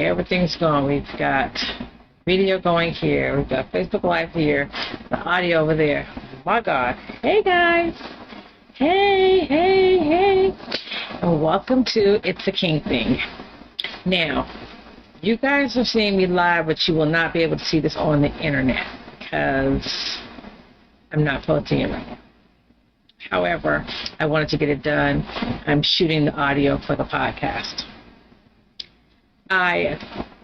everything's going. We've got video going here. We've got Facebook Live here. The audio over there. My God. Hey, guys. Hey, hey, hey. And welcome to It's a King Thing. Now, you guys are seeing me live, but you will not be able to see this on the internet because I'm not posting it right now. However, I wanted to get it done. I'm shooting the audio for the podcast. I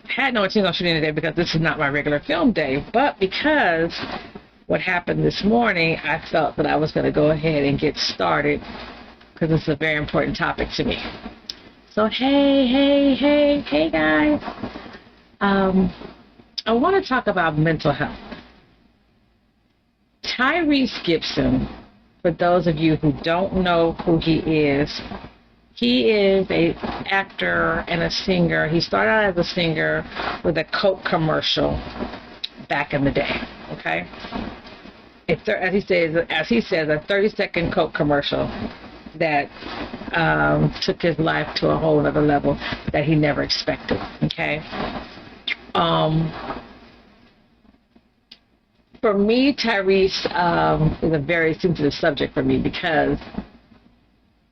had no intention on shooting today because this is not my regular film day, but because what happened this morning, I felt that I was going to go ahead and get started because it's a very important topic to me. So, hey, guys. I want to talk about mental health. Tyrese Gibson, for those of you who don't know who he is an actor and a singer. He started out as a singer with a Coke commercial back in the day, okay? As he says, a 30-second Coke commercial that took his life to a whole other level that he never expected, okay? For me, Tyrese is a very sensitive subject for me because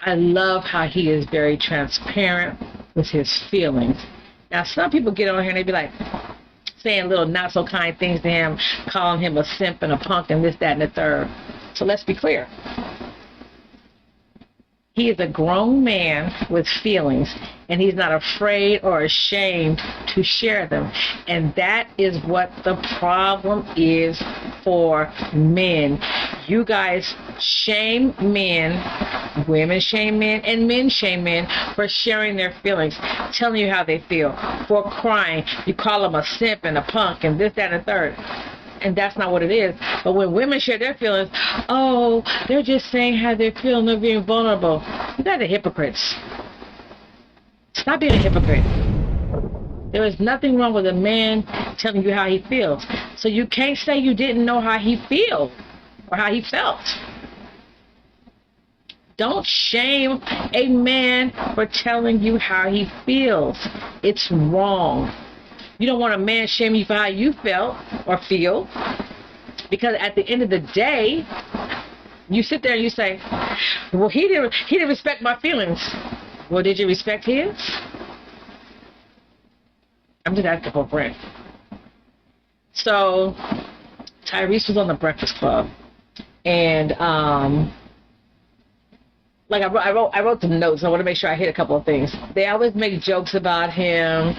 I love how he is very transparent with his feelings. Now, some people get on here and they be like saying little not so kind things to him, calling him a simp and a punk and this, that, and the third. So let's be clear. He is a grown man with feelings, and he's not afraid or ashamed to share them. And that is what the problem is for men. You guys shame men, women shame men, and men shame men for sharing their feelings, telling you how they feel, for crying. You call them a simp and a punk and this, that, and the third. And that's not what it is. But when women share their feelings, oh, they're just saying how they're feeling, they're being vulnerable. You guys are hypocrites. Stop being a hypocrite. There is nothing wrong with a man telling you how he feels. So you can't say you didn't know how he feels or how he felt. Don't shame a man for telling you how he feels. It's wrong. You don't want a man shame you for how you felt or feel, because at the end of the day, you sit there and you say, well, he didn't respect my feelings. Well, did you respect his? I'm just asking for a friend. So Tyrese was on the Breakfast Club, and like I wrote some notes. I want to make sure I hit a couple of things. They always make jokes about him.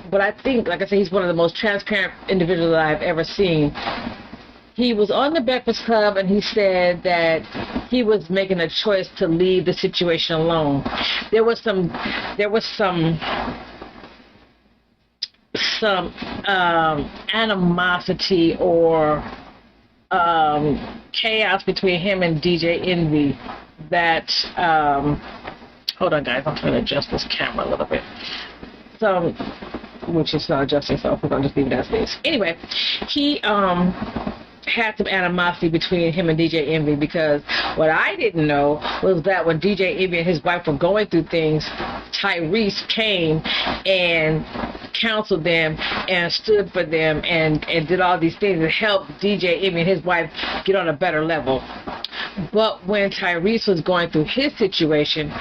But I think, like I said, he's one of the most transparent individuals that I've ever seen. He was on the Breakfast Club, and he said that he was making a choice to leave the situation alone. There was some animosity or chaos between him and DJ Envy that, hold on, guys, I'm trying to adjust this camera a little bit. Which is not adjusting, so we're going to just leave it as is. Anyway, he had some animosity between him and DJ Envy, because what I didn't know was that when DJ Envy and his wife were going through things, Tyrese came and counseled them and stood for them and did all these things that helped DJ Envy and his wife get on a better level. But when Tyrese was going through his situation,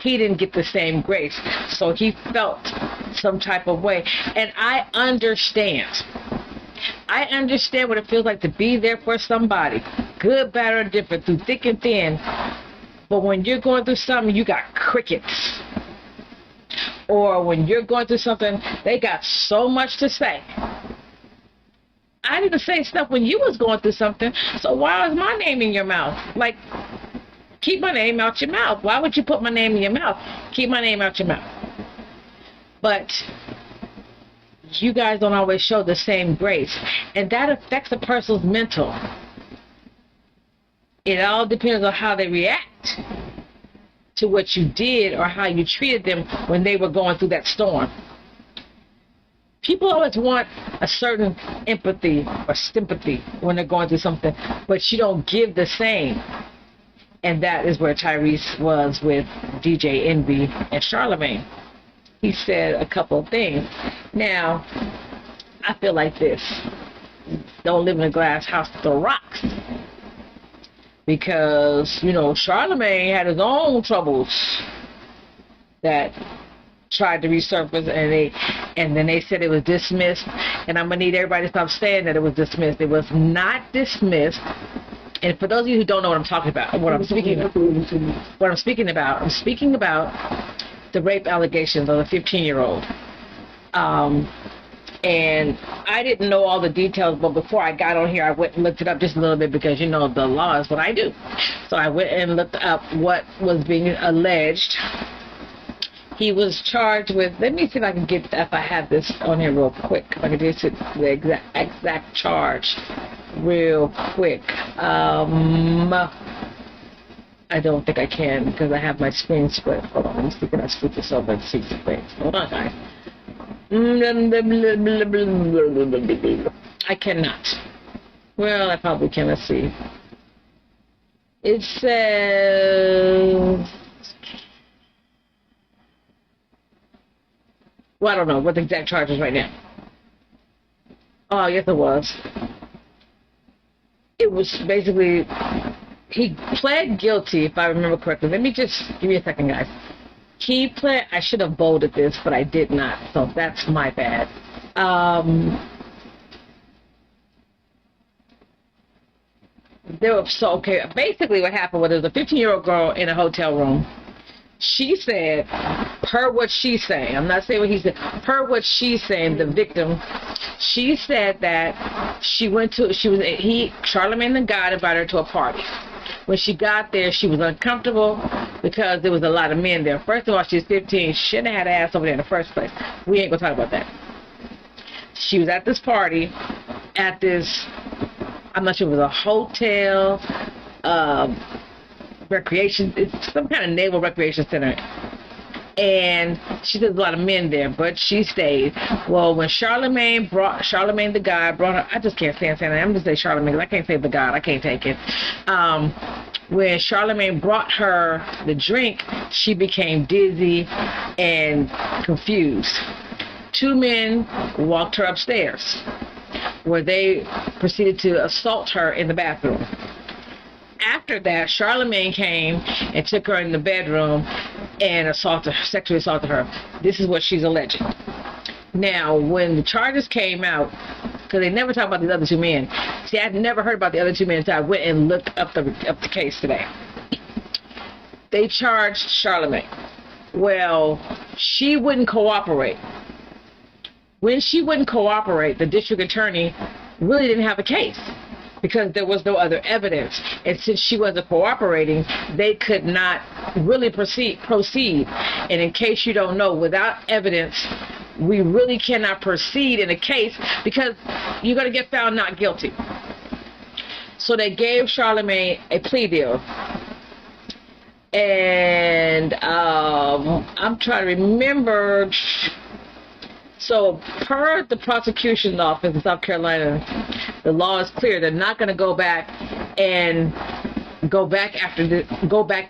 he didn't get the same grace. So he felt some type of way. And I understand. I understand what it feels like to be there for somebody. Good, bad, or different, through thick and thin. But when you're going through something, you got crickets. Or when you're going through something, they got so much to say. I didn't say stuff when you was going through something, so why was my name in your mouth? Like, keep my name out your mouth. Why would you put my name in your mouth? Keep my name out your mouth. But you guys don't always show the same grace, and that affects a person's mental. It all depends on how they react to what you did or how you treated them when they were going through that storm. People always want a certain empathy or sympathy when they're going through something, but you don't give the same. And that is where Tyrese was with DJ Envy and Charlemagne. he said a couple of things. Now, I feel like this. Don't live in a glass house with the rocks. Because, you know, Charlemagne had his own troubles that tried to resurface, and then they said it was dismissed. And I'm going to need everybody to stop saying that it was dismissed. It was not dismissed. And for those of you who don't know what I'm talking about, I'm speaking about the rape allegations of the 15-year-old. And I didn't know all the details, but before I got on here, I went and looked it up just a little bit because, you know, the law is what I do. So I went and looked up what was being alleged. He was charged with, let me see if I can get, if I have this on here real quick. If I can get to the exact charge real quick. I don't think I can because I have my screen split. Hold on, let me see if I split this over and see some things. Hold on, guys. I cannot. Well, I probably can. Let's see. It says... Well, I don't know what the exact charge is right now. Oh, yes, it was. It was basically... He pled guilty, if I remember correctly. Let me just... Give me a second, guys. He pled... I should have bolded this, but I did not. So that's my bad. Okay, basically what happened was there was a 15-year-old girl in a hotel room. She said, per what she's saying, I'm not saying what he said, per what she's saying, the victim, she said that Charlemagne the God invited her to a party. When she got there, she was uncomfortable because there was a lot of men there. First of all, she was 15. She shouldn't have had ass over there in the first place. We ain't gonna talk about that. She was at this party, at this, I'm not sure if it was a hotel, recreation, it's some kind of naval recreation center. And she said there's a lot of men there, but she stayed. Well, when Charlemagne the God brought her, I just can't stand saying that. I'm just saying Charlemagne because I can't say the God. I can't take it. When Charlemagne brought her the drink, she became dizzy and confused. Two men walked her upstairs, where they proceeded to assault her in the bathroom. After that, Charlemagne came and took her in the bedroom and sexually assaulted her. This is what she's alleging. Now, when the charges came out, because they never talk about these other two men. See, I'd never heard about the other two men until I went and looked up the case today. They charged Charlemagne. Well, she wouldn't cooperate. When she wouldn't cooperate, the district attorney really didn't have a case because there was no other evidence. And since she wasn't cooperating, they could not really proceed. And in case you don't know, without evidence, we really cannot proceed in a case because you're going to get found not guilty. So they gave Charlemagne a plea deal. And I'm trying to remember. So per the prosecution's office in South Carolina, the law is clear. They're not going to go back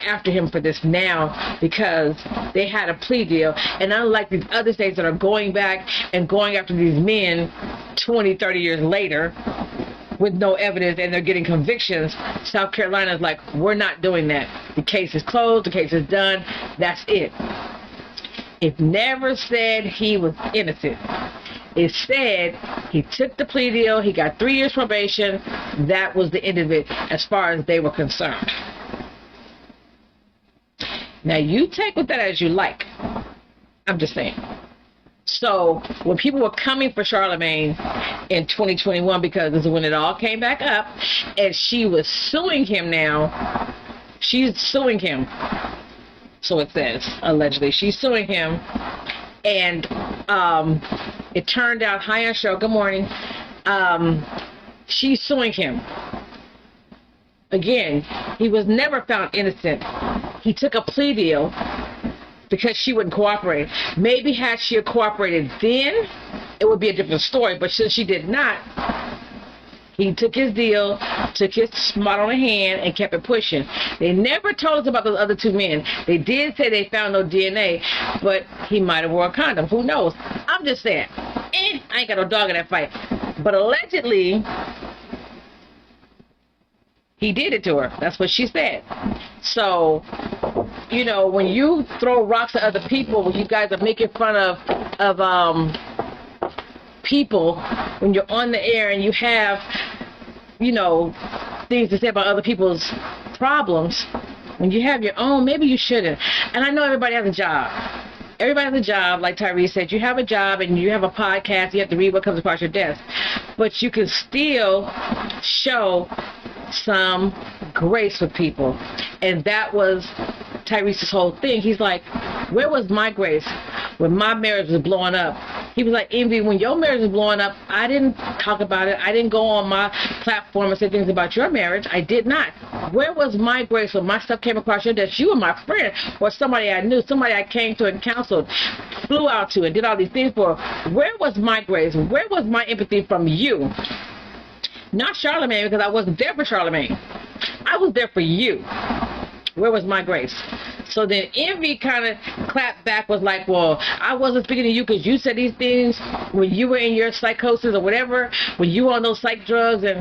after him for this now because they had a plea deal. And unlike these other states that are going back and going after these men 20, 30 years later with no evidence and they're getting convictions, South Carolina is like, we're not doing that. The case is closed. The case is done. That's it. It never said he was innocent. It said he took the plea deal, he got 3 years probation. That was the end of it as far as they were concerned. Now you take with that as you like. I'm just saying. So when people were coming for Charlemagne in 2021, because this is when it all came back up, and she was suing him now, she's suing him. So it says, allegedly. She's suing him. And it turned out, hi, Ansho, good morning. She's suing him. Again, he was never found innocent. He took a plea deal because she wouldn't cooperate. Maybe had she cooperated then, it would be a different story. But since she did not, He took his deal, took his spot on the hand, and kept it pushing. They never told us about those other two men. They did say they found no DNA, but he might have worn a condom. Who knows? I'm just saying. I ain't got no dog in that fight. But allegedly, he did it to her. That's what she said. So, you know, when you throw rocks at other people, when you guys are making fun of people, when you're on the air and you have, you know, things to say about other people's problems, when you have your own, maybe you shouldn't. And I know everybody has a job. Everybody has a job, like Tyrese said. You have a job and you have a podcast. You have to read what comes across your desk. But you can still show some grace with people. And that was Tyrese's whole thing. He's like, where was my grace when my marriage was blowing up? He was like, Envy, when your marriage was blowing up, I didn't talk about it. I didn't go on my platform and say things about your marriage. I did not. Where was my grace when my stuff came across your desk? You were my friend or somebody I knew, somebody I came to and counseled, flew out to and did all these things for. Where was my grace? Where was my empathy from you? Not Charlamagne, because I wasn't there for Charlamagne. I was there for you. Where was my grace? So then Envy kind of clapped back, was like, well, I wasn't speaking to you because you said these things when you were in your psychosis or whatever, when you were on those psych drugs. And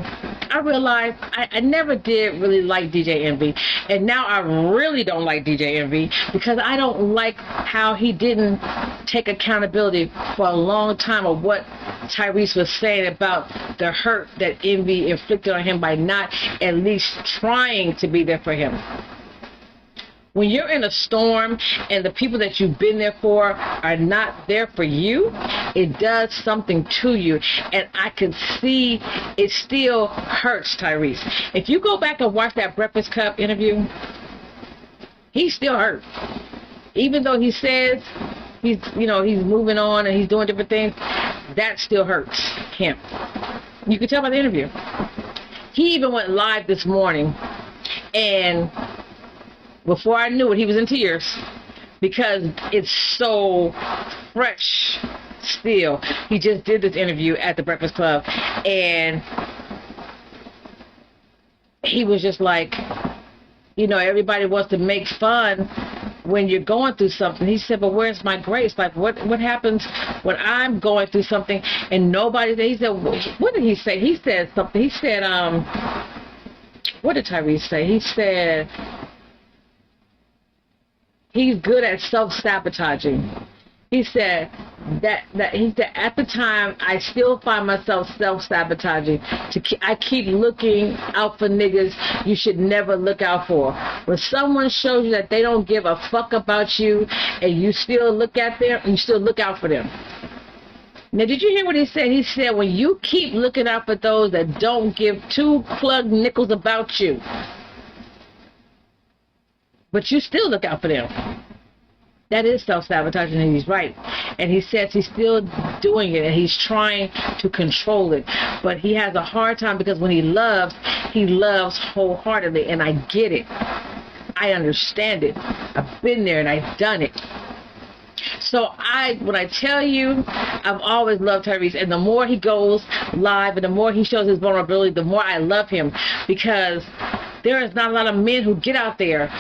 I realized I never did really like DJ Envy. And now I really don't like DJ Envy because I don't like how he didn't take accountability for a long time of what Tyrese was saying about the hurt that Envy inflicted on him by not at least trying to be there for him. When you're in a storm and the people that you've been there for are not there for you, it does something to you. And I can see it still hurts Tyrese. If you go back and watch that Breakfast Club interview, he's still hurt. Even though he says he's moving on and he's doing different things, that still hurts him. You can tell by the interview. He even went live this morning, and before I knew it, he was in tears because it's so fresh still. He just did this interview at the Breakfast Club, and he was just like, you know, everybody wants to make fun when you're going through something. He said, but where's my grace? Like, what happens when I'm going through something and nobody, he said, what did he say? He said something. He said, what did Tyrese say? He said, he's good at self-sabotaging. He said that he said at the time I still find myself self-sabotaging. I keep looking out for niggas you should never look out for. When someone shows you that they don't give a fuck about you and you still look at them, you still look out for them. Now, did you hear what he said? He said when you keep looking out for those that don't give two plug nickels about you, but you still look out for them. That is self-sabotaging, and he's right. And he says he's still doing it, and he's trying to control it. But he has a hard time because when he loves wholeheartedly, and I get it. I understand it. I've been there, and I've done it. So when I tell you, I've always loved Tyrese, and the more he goes live and the more he shows his vulnerability, the more I love him, because there is not a lot of men who get out there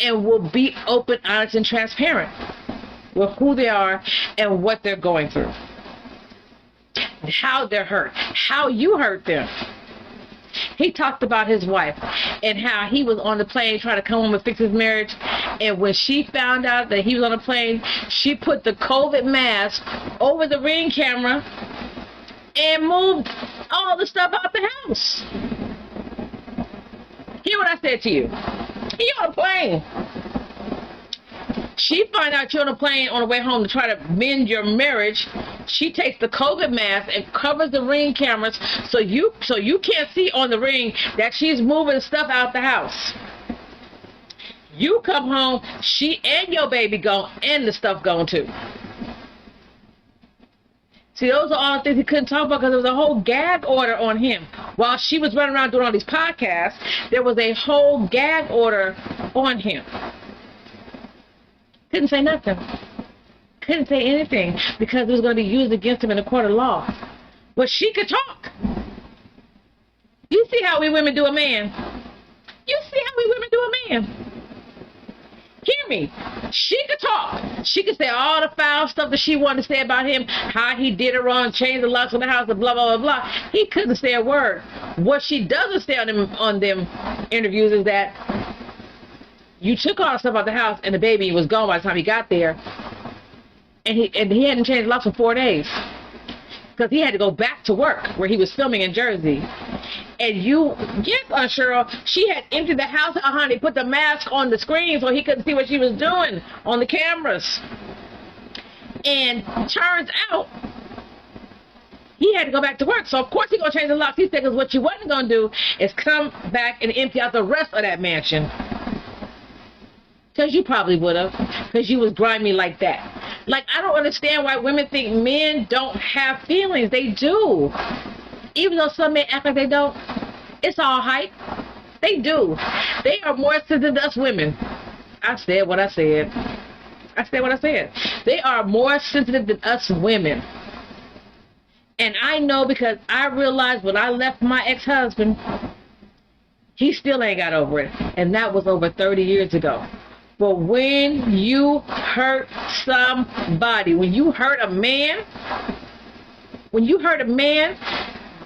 and will be open, honest, and transparent with who they are and what they're going through, how they're hurt, how you hurt them. He talked about his wife and how he was on the plane trying to come home and fix his marriage, and when she found out that he was on the plane, she put the COVID mask over the Ring camera and moved all the stuff out the house. Hear what I said to you. He on a plane. She find out you're on a plane on the way home to try to mend your marriage. She takes the COVID mask and covers the Ring cameras so you can't see on the Ring that she's moving stuff out the house. You come home, she and your baby gone, and the stuff gone too. See, those are all the things he couldn't talk about because there was a whole gag order on him. While she was running around doing all these podcasts, there was a whole gag order on him. Couldn't say nothing. Couldn't say anything because it was going to be used against him in a court of law. But she could talk. You see how we women do a man? You see how we women do a man? Hear me. She could talk. She could say all the foul stuff that she wanted to say about him, how he did it wrong, changed the locks on the house, and blah, blah, blah, blah. He couldn't say a word. What she doesn't say on them interviews is that you took all the stuff out the house and the baby was gone by the time he got there. And he hadn't changed the locks for 4 days. Because he had to go back to work where he was filming in Jersey. And yes, Aunt Cheryl, she had emptied the house out, honey, put the mask on the screen so he couldn't see what she was doing on the cameras. And turns out, he had to go back to work. So, of course, he's going to change the locks. He said, because what you wasn't going to do is come back and empty out the rest of that mansion. Because you probably would have. Because you was grimy like that. Like, I don't understand why women think men don't have feelings. They do. Even though some men act like they don't, it's all hype. They do. They are more sensitive to us women. I said what I said. I said what I said. They are more sensitive than us women. And I know because I realized when I left my ex-husband, he still ain't got over it. And that was over 30 years ago. But when you hurt somebody, when you hurt a man,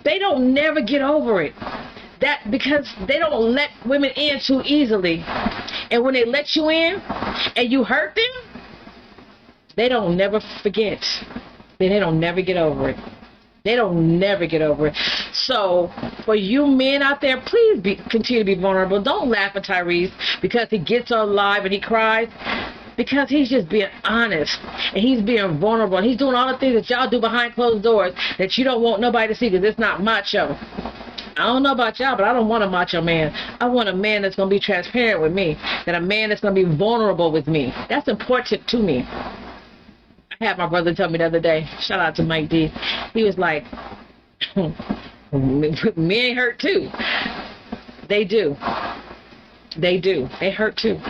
they don't never get over it. That because they don't let women in too easily. And when they let you in and you hurt them, they don't never forget. They don't never get over it. They don't never get over it. So, for you men out there, please continue to be vulnerable. Don't laugh at Tyrese because he gets on live and he cries. Because he's just being honest. And he's being vulnerable. And he's doing all the things that y'all do behind closed doors that you don't want nobody to see because it's not macho. I don't know about y'all, but I don't want a macho man. I want a man that's going to be transparent with me. And a man that's going to be vulnerable with me. That's important to me. I had my brother tell me the other day, shout out to Mike D. He was like, men hurt too. They do. They do. They hurt too.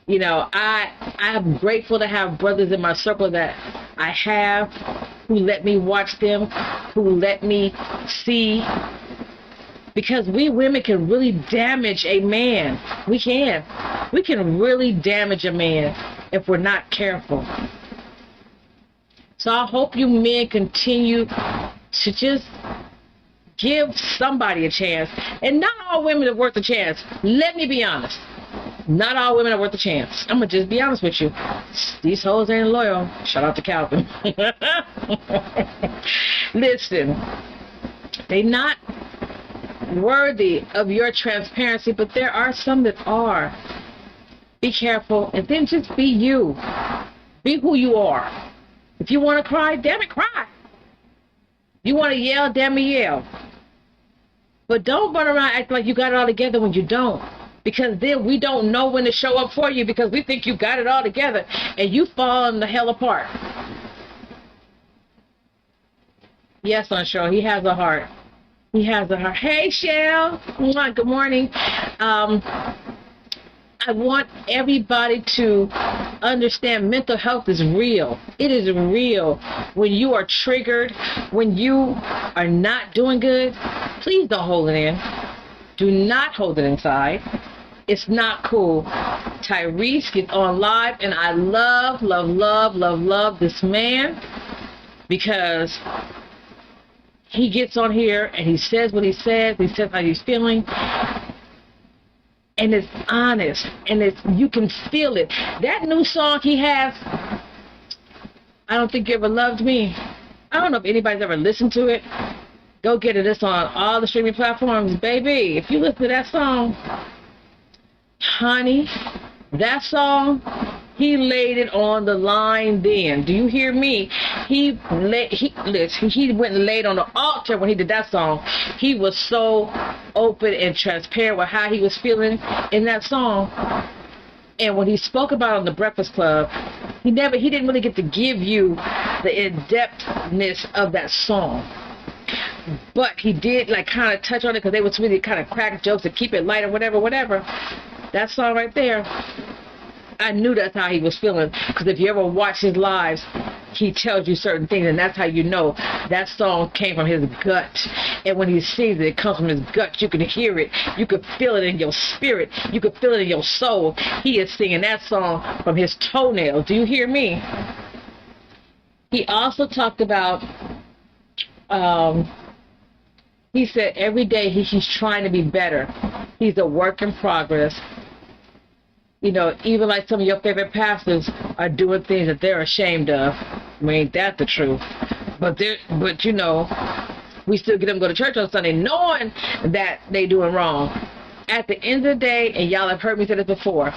You know, I'm grateful to have brothers in my circle that I have who let me watch them, who let me see. Because we women can really damage a man. We can. We can really damage a man if we're not careful. So I hope you men continue to just give somebody a chance. And not all women are worth a chance. Let me be honest. Not all women are worth a chance. I'm going to just be honest with you. These hoes ain't loyal. Shout out to Calvin. Listen, they not worthy of your transparency, but there are some that are. Be careful, and then just be you. Be who you are. If you want to cry, damn it, cry. You want to yell, damn it, yell. But don't run around acting like you got it all together when you don't. Because then we don't know when to show up for you because we think you got it all together and you falling the hell apart. Yes, Aunt Cheryl, he has a heart. He has a heart. Hey, Shell. Good morning. I want everybody to understand mental health is real. It is real. When you are triggered, when you are not doing good, please don't hold it in. Do not hold it inside. It's not cool. Tyrese gets on live, and I love, love, love, love, love this man because he gets on here and he says what he says how he's feeling. And it's honest, and you can feel it. That new song he has, I Don't Think You Ever Loved Me. I don't know if anybody's ever listened to it. Go get it. It's on all the streaming platforms, baby. If you listen to that song, honey, that song, he laid it on the line then. Do you hear me? He went and laid on the altar when he did that song. He was so open and transparent with how he was feeling in that song. And when he spoke about it on the Breakfast Club, he didn't really get to give you the in-depthness of that song. But he did like kind of touch on it because they was really kind of crack jokes and keep it light or whatever. That song right there, I knew that's how he was feeling. Because if you ever watch his lives, he tells you certain things, and that's how you know that song came from his gut. And when he sings it, it comes from his guts. You can hear it. You can feel it in your spirit. You can feel it in your soul. He is singing that song from his toenails. Do you hear me? He also talked about, he said every day he's trying to be better. He's a work in progress. You know, even like some of your favorite pastors are doing things that they're ashamed of. I mean, ain't that the truth? But you know, we still get them to go to church on Sunday knowing that they doing wrong. At the end of the day, and y'all have heard me say this before,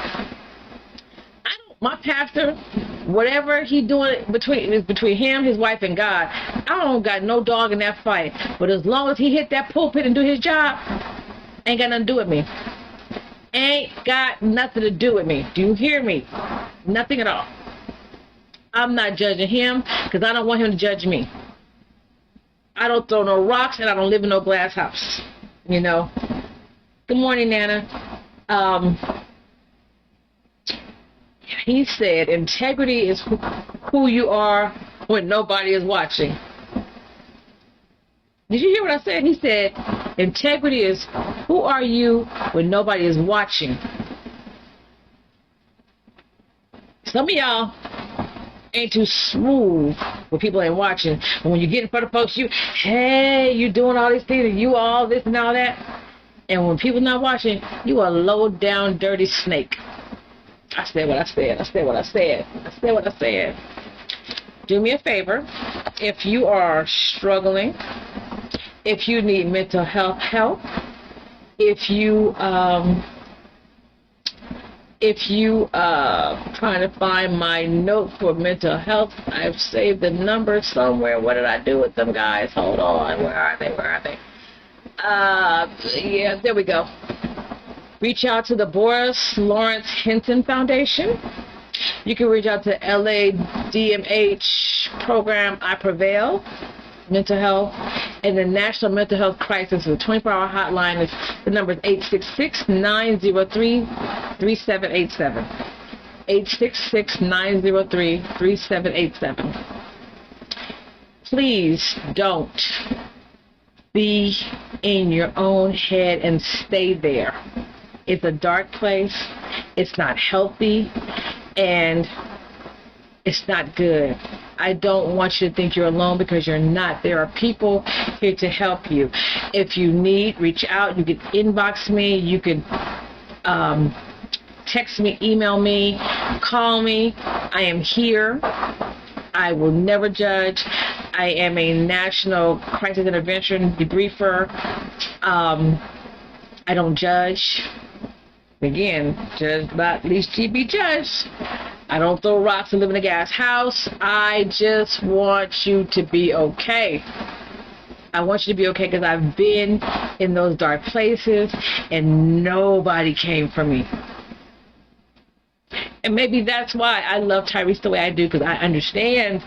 my pastor, whatever he doing between him, his wife, and God, I don't got no dog in that fight. But as long as he hit that pulpit and do his job, ain't got nothing to do with me. Ain't got nothing to do with me. Do you hear me? Nothing at all. I'm not judging him because I don't want him to judge me. I don't throw no rocks and I don't live in no glass house. You know? Good morning, Nana. He said integrity is who you are when nobody is watching. Did you hear what I said? He said integrity is who are you when nobody is watching. Some of y'all ain't too smooth when people ain't watching. But when you get in front of folks, hey, you doing all these things and you all this and all that. And when people not watching, you a low down dirty snake. I said what I said. I said what I said. I said what I said. Do me a favor. If you are struggling, if you need mental health help, if you trying to find my note for mental health, I've saved the number somewhere. What did I do with them, guys? Hold on. Where are they? Where are they? Yeah, there we go. Reach out to the Boris Lawrence Hinton Foundation. You can reach out to LADMH program I Prevail, mental health, and the National Mental Health Crisis. The 24-hour hotline is, the number is 866-903-3787. 866-903-3787. Please don't be in your own head and stay there. It's a dark place. It's not healthy, and it's not good. I don't want you to think you're alone because you're not. There are people here to help you. If you need, reach out. You can inbox me. You can text me, email me, call me. I am here. I will never judge. I am a national crisis intervention debriefer. I don't judge. Again, judge not least ye be judged. I don't throw rocks and live in a gas house. I just want you to be okay. I want you to be okay because I've been in those dark places and nobody came for me. And maybe that's why I love Tyrese the way I do, because I understand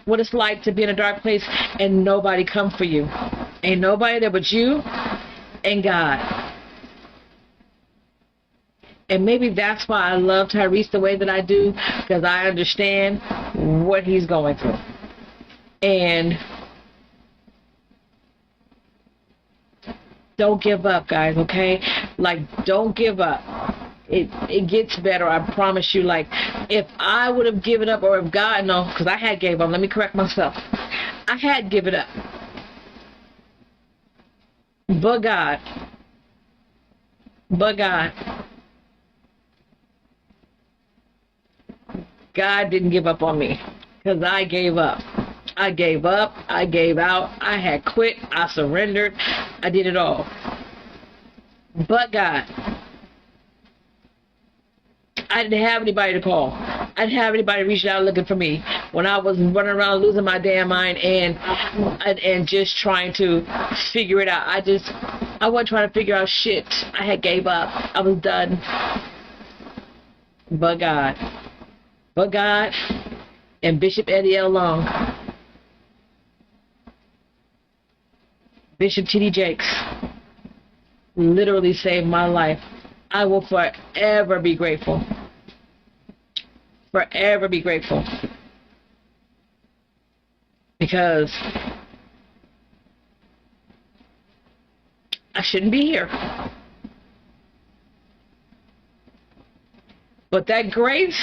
what it's like to be in a dark place and nobody come for you. Ain't nobody there but you and God. And maybe that's why I love Tyrese the way that I do, because I understand what he's going through. And don't give up, guys, okay? Like, don't give up. It gets better, I promise you. Like, if I would have given up, or if God, no, because I had gave up. Let me correct myself. I had given up. But God. God didn't give up on me, because I gave up. I gave up. I gave out. I had quit. I surrendered. I did it all. But God. I didn't have anybody to call. I didn't have anybody reaching out looking for me when I was running around losing my damn mind and just trying to figure it out. I wasn't trying to figure out shit. I had gave up. I was done. But God. But God and Bishop Eddie L. Long, Bishop T.D. Jakes, literally saved my life. I will forever be grateful. Forever be grateful. Because I shouldn't be here. But that grace,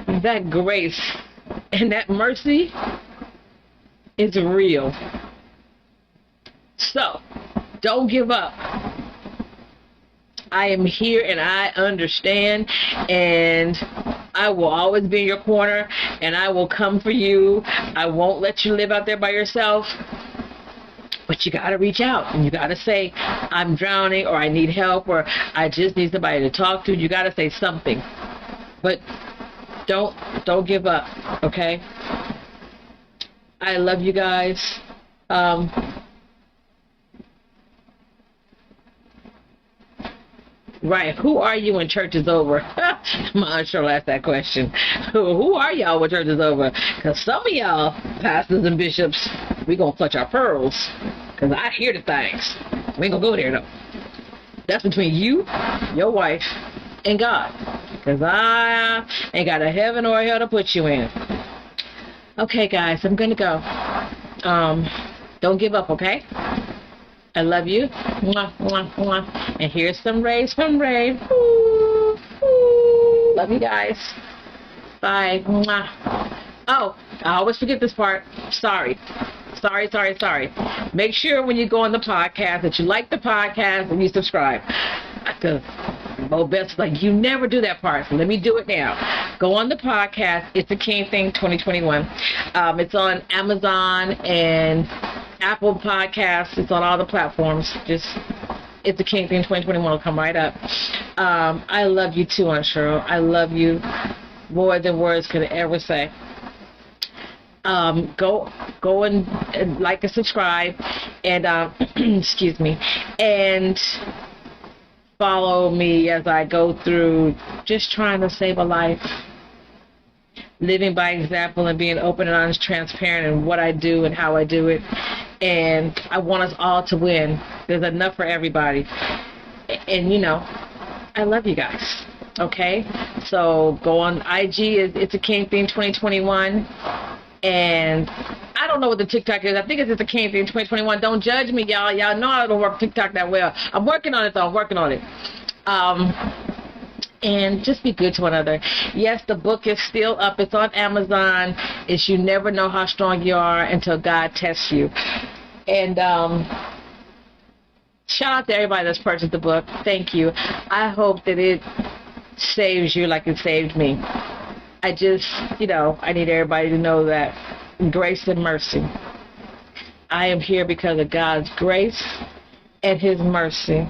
and that mercy is real. So, don't give up. I am here and I understand, and I will always be in your corner, and I will come for you. I won't let you live out there by yourself. But you got to reach out, and you got to say, I'm drowning, or I need help, or I just need somebody to talk to. You got to say something. But don't give up, okay? I love you guys. Right, who are you when church is over? My aunt sure asked that question. Who are y'all when church is over? Because some of y'all, pastors and bishops, we going to clutch our pearls. Because I hear the things. We ain't going to go there, though. That's between you, your wife, and God. Because I ain't got a heaven or a hell to put you in. Okay, guys, I'm going to go. Don't give up, okay? I love you. Mwah, mwah, mwah. And here's some rays from Ray. Ooh, ooh. Love you guys. Bye. Mwah. Oh, I always forget this part. Sorry. Make sure when you go on the podcast that you like the podcast and you subscribe. Because Mo Beth's like, you never do that part. So let me do it now. Go on the podcast. It's a King Thing 2021. It's on Amazon and Apple Podcasts. It's on all the platforms. Just, it's a King Thing 2021 will come right up. I love you too, Aunt Cheryl. I love you more than words could ever say. Go and like and subscribe, and excuse me, and follow me as I go through just trying to save a life, living by example and being open and honest, transparent in what I do and how I do it. And I want us all to win. There's enough for everybody. And you know, I love you guys. Okay? So go on IG, it's a King Thing 2021. And I don't know what the TikTok is. I think it's just a King Thing 2021. Don't judge me, y'all. Y'all know I don't work TikTok that well. I'm working on it, though. I'm working on it. And just be good to one another. Yes, the book is still up. It's on Amazon. It's You Never Know How Strong You Are Until God Tests You. And shout out to everybody that's purchased the book. Thank you. I hope that it saves you like it saved me. I just, I need everybody to know that grace and mercy. I am here because of God's grace and His mercy.